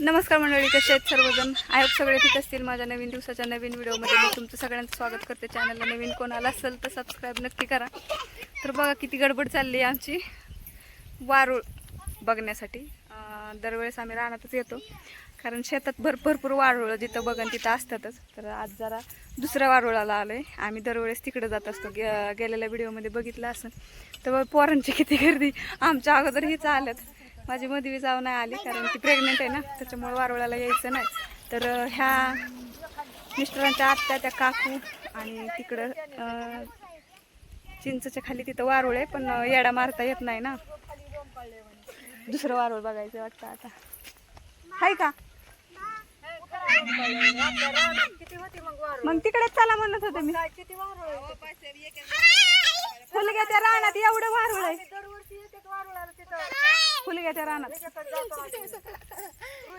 नमस्कार मंडळी, कसे आहेत सर्वजण? आय होप सगळे ठीक असतील. माझ्या नवीन दिवसाच्या नवीन व्हिडिओमध्ये मी तुमचं सगळ्यांचं स्वागत करते. चॅनलला नवीन कोणाला असेल तर सबस्क्राईब नक्की करा. तर बघा किती गडबड चालली आहे आमची वारूळ बघण्यासाठी. दरवेळेस आम्ही रानातच येतो कारण शेतात भरपूर वारूळ जिथं बघन तिथं असतातच. तर आज जरा दुसऱ्या वारूळाला आलो आहे. आम्ही दरवेळेस तिकडे जात असतो. गेलेल्या व्हिडिओमध्ये बघितलं असं. तर पोरांची किती गर्दी, आमच्या अगोदर हीच आल्यात. माझी मधवी जाऊ नाही आली कारण ती प्रेग्नेंट आहे ना, त्याच्यामुळे वारुळाला यायचं नाही. तर ह्या मिस्टरांच्या आत्या, त्या काकू आणि तिकडं चिंचच्या खाली तिथं वारुळ आहे, पण येडा मारता येत नाही ना. दुसरं वारुळ बघायचं वाटतं आता. हाय का मग तिकडेच चला म्हणत होते मी. फुलग्याच्या रानात एवढं वारुळ आहे. फुलग्याच्या रानात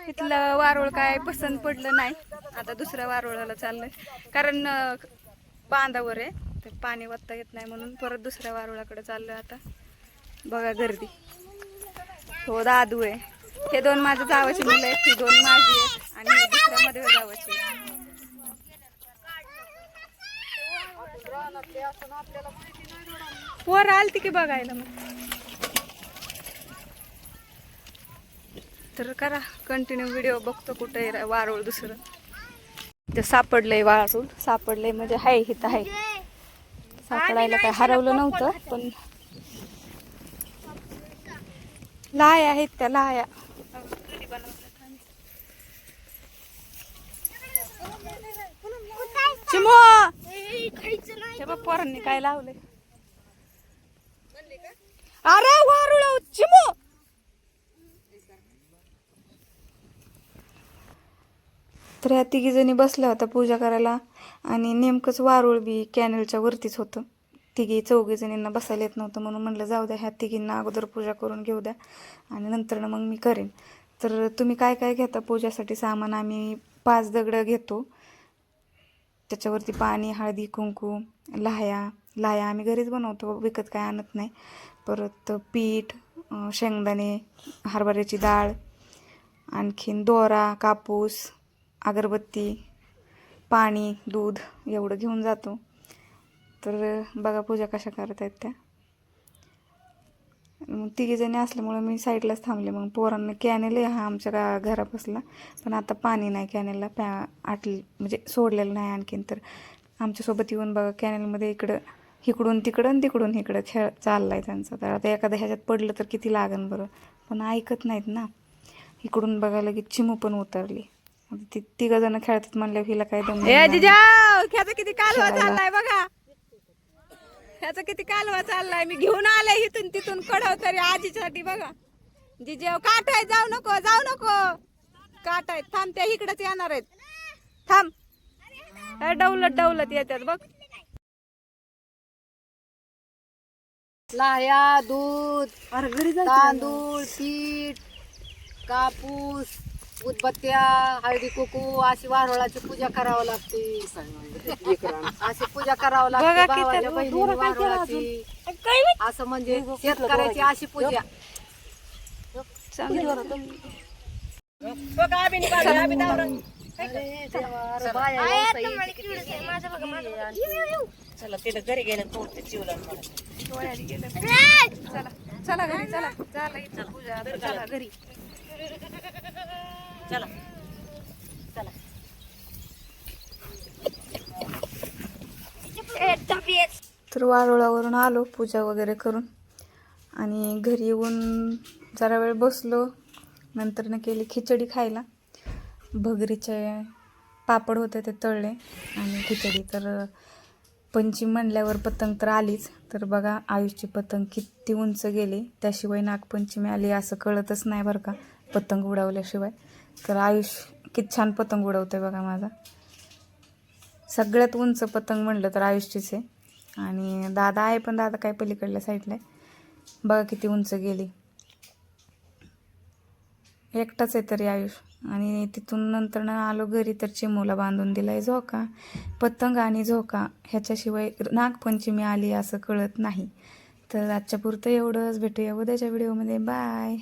इथलं वारुळ काय पसंत पडलं नाही. आता दुसऱ्या वारुळाला चाललंय कारण बांधावर आहे, तर पाणी वाटता येत नाही म्हणून परत दुसऱ्या वारुळाकडे चाललोय. आता बघा गर्दी. हो दादू आहे. हे दोन माझ्या जावाची मुलं आहेत, ही दोन माझी आहेत आणि ही दुसऱ्या मध्ये जावाची. वर आलती की बघायला मग. तर करा कंटिन्यू व्हिडिओ. बघतो कुठे वारुळ दुसरं. ते सापडलंय वारुळ, सापडलंय म्हणजे हाय हिथं आहे. सापडायला काय हरवलं नव्हतं, पण लाया आहेत त्या लाया. चिमो हे बघ पोरांनी काय लावलंय. अरे वारुळ चिमो. तर ह्या तिघी जणी बसल्या होत्या पूजा करायला आणि नेमकंच वारुळ बी कॅनलच्या वरतीच होतं. तिघी चौघी जणींना बसायला येत नव्हतं म्हणून म्हणलं जाऊ द्या, ह्या तिघींना अगोदर पूजा करून घेऊ द्या आणि नंतर मग मी करेन. तर तुम्ही काय काय घेता पूजासाठी सामान? आम्ही 5 दगडं घेतो, त्याच्यावरती पाणी, हळदी, कुंकू, लाह्या आम्ही घरीच बनवतो, विकत काय आणत नाही. परत पीठ, शेंगदाणे, हरभऱ्याची डाळ, आणखीन दोरा, कापूस, अगरबत्ती, पाणी, दूध एवढं घेऊन जातो. तर बघा पूजा कशा करत आहेत त्या. मग तिघीजणी असल्यामुळं मी साईडलाच थांबले. मग पोरांना कॅनेल आहे हा आमच्या घरापासला, पण आता पाणी नाही कॅनेलला, म्हणजे सोडलेलं नाही आणखीन. तर आमच्यासोबत येऊन बघा कॅनेलमध्ये इकडून तिकडं आणि तिकडून इकडं खेळ चाललाय त्यांचा. तर आता एखाद्या ह्याच्यात पडलं तर किती लागन बरं, पण ऐकत नाहीत ना. इकडून बघायला की चिमू पण उतरली. ती 3 जण खेळतात म्हणल्यावर हिला काय दम ह्याचा किती कालवा चाललाय बघा. ह्याचा किती कालवा चाललाय. मी घेऊन आले इथून तिथून कडव तरी आजीसाठी बघा. जिजेव काट आहे, जाऊ नको काट आहेत. थांब, त्या इकडेच येणार आहेत. थांब, डवलत येतात बघ. लाह्या, दूध, तांदूळ, पीठ, कापूस, उदबत्त्या, हळदी कुकू अशी वारुळाची पूजा करावं लागते. अशी पूजा करावं लागते भावाच्या बहिणीने वारुळाची. असं म्हणजे शेतकऱ्याची अशी पूजा. चला तिथं घरी गेलं तो चिवला चला चला घरी, चला झालं इथं पूजा. चला घरी, चला चला. तर वारुळावरून आलो पूजा वगैरे करून आणि घरी येऊन जरा वेळ बसलो. नंतर केली खिचडी खायला. भगरीचे पापड होते ते तळले आणि खिचडी. तर पंचमी म्हणल्यावर पतंग तर आलीच. तर बघा आयुषची पतंग किती उंच गेली, त्याशिवाय नागपंचमी आली असं कळतच नाही बरं का, पतंग उडवल्याशिवाय. तर आयुष किती छान पतंग उडवते बघा माझा. सगळ्यात उंच पतंग म्हणलं तर आयुषचीच आहे. आणि दादा आहे, पण दादा काय पलीकडल्या साईडला आहे. बघा किती उंच गेली. एकटाच आहे तरी आयुष. आणि तिथून नंतर आलो घरी तर चिमूला बांधून दिलाय झोका. पतंग आणि झोका ह्याच्याशिवाय नागपंचमी आली असं कळत नाही. तर आजच्या पुरतं एवढंच. भेटूया उद्याच्या व्हिडिओमध्ये. बाय.